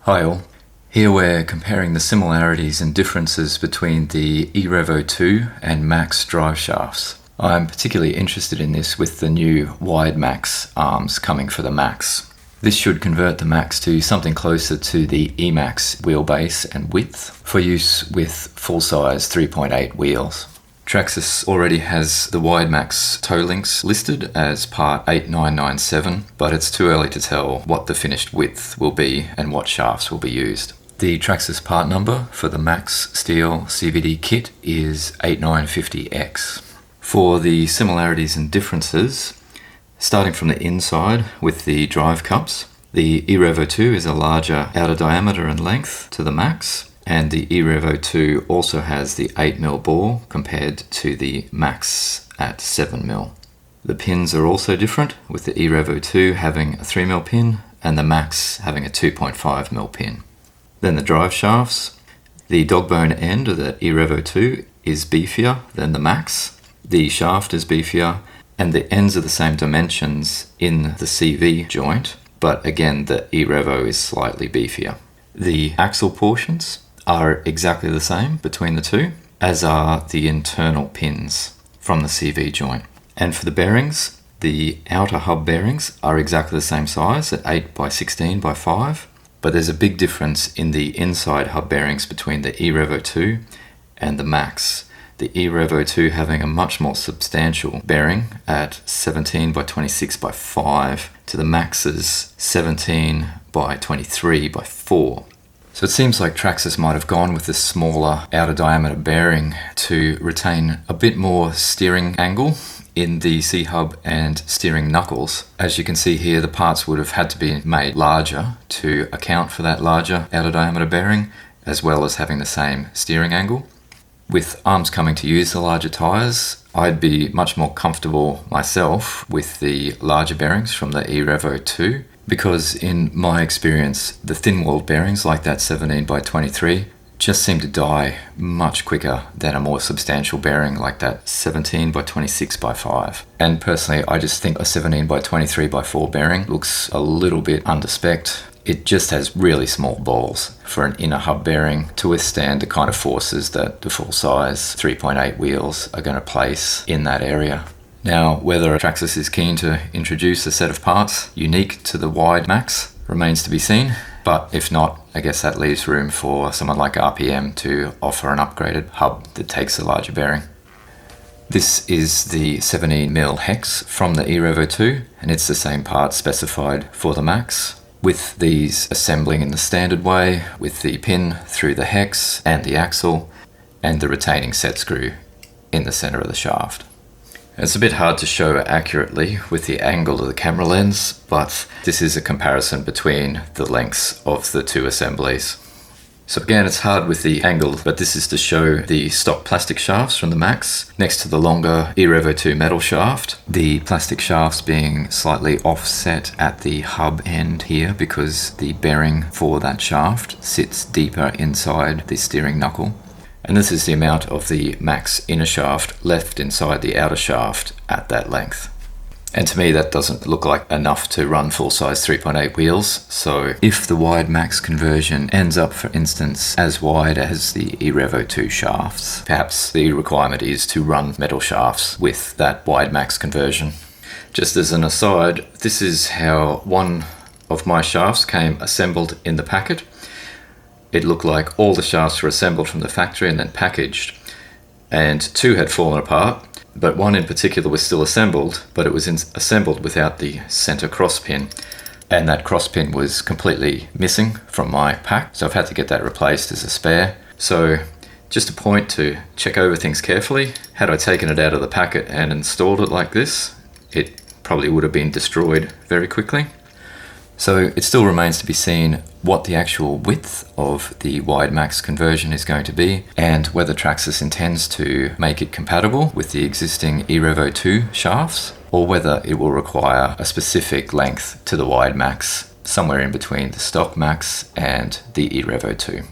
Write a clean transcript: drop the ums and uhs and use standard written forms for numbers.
Hi all. Here we're comparing the similarities and differences between the E-Revo 2 and Maxx drive shafts. I'm particularly interested in this with the new wide Maxx arms coming for the Maxx. This should convert the Maxx to something closer to the E-Maxx wheelbase and width for use with full-size 3.8 wheels. Traxxas already has the wide Maxx toe links listed as part 8997, but it's too early to tell what the finished width will be and what shafts will be used. The Traxxas part number for the Maxx steel CVD kit is 8950X. For the similarities and differences, starting from the inside with the drive cups, the E-Revo 2 is a larger outer diameter and length to the Maxx. And the E-Revo 2 also has the 8mm bore compared to the Maxx at 7mm. The pins are also different, with the E-Revo 2 having a 3mm pin and the Maxx having a 2.5mm pin. Then the drive shafts. The dog bone end of the E-Revo 2 is beefier than the Maxx. The shaft is beefier and the ends are the same dimensions in the CV joint, but again the E-Revo is slightly beefier. The axle portions are exactly the same between the two, as are the internal pins from the CV joint. And for the bearings, the outer hub bearings are exactly the same size at 8 by 16 by 5, but there's a big difference in the inside hub bearings between the E-Revo 2 and the Maxx. The E-Revo 2 having a much more substantial bearing at 17 by 26 by 5 to the Maxx's 17 by 23 by 4. So it seems like Traxxas might have gone with the smaller outer diameter bearing to retain a bit more steering angle in the C-hub and steering knuckles. As you can see here, the parts would have had to be made larger to account for that larger outer diameter bearing, as well as having the same steering angle. With arms coming to use the larger tyres, I'd be much more comfortable myself with the larger bearings from the E-Revo 2. Because in my experience, the thin-walled bearings like that 17 by 23 just seem to die much quicker than a more substantial bearing like that 17 by 26 by 5. And personally, I just think a 17 by 23 by 4 bearing looks a little bit under-spec'd. It just has really small balls for an inner hub bearing to withstand the kind of forces that the full-size 3.8 wheels are going to place in that area. Now, whether Traxxas is keen to introduce a set of parts unique to the wide Maxx remains to be seen, but if not, I guess that leaves room for someone like RPM to offer an upgraded hub that takes a larger bearing. This is the 17mm hex from the E-Revo 2, and it's the same part specified for the Maxx, with these assembling in the standard way, with the pin through the hex and the axle, and the retaining set screw in the center of the shaft. It's a bit hard to show accurately with the angle of the camera lens, but this is a comparison between the lengths of the two assemblies. So again, it's hard with the angle, but this is to show the stock plastic shafts from the Maxx next to the longer E-Revo 2 metal shaft. The plastic shafts being slightly offset at the hub end here because the bearing for that shaft sits deeper inside the steering knuckle. And this is the amount of the Maxx inner shaft left inside the outer shaft at that length. And to me, that doesn't look like enough to run full-size 3.8 wheels. So if the wide Maxx conversion ends up, for instance, as wide as the E-Revo 2 shafts, perhaps the requirement is to run metal shafts with that wide Maxx conversion. Just as an aside, this is how one of my shafts came assembled in the packet. It looked like all the shafts were assembled from the factory and then packaged, and two had fallen apart, but one in particular was still assembled, but it was assembled without the center cross pin, and that cross pin was completely missing from my pack, so I've had to get that replaced as a spare. So just a point to check over things carefully. Had I taken it out of the packet and installed it like this, it probably would have been destroyed very quickly. So it still remains to be seen what the actual width of the wide Maxx conversion is going to be, and whether Traxxas intends to make it compatible with the existing E-Revo 2 shafts, or whether it will require a specific length to the wide Maxx, somewhere in between the stock Maxx and the E-Revo 2.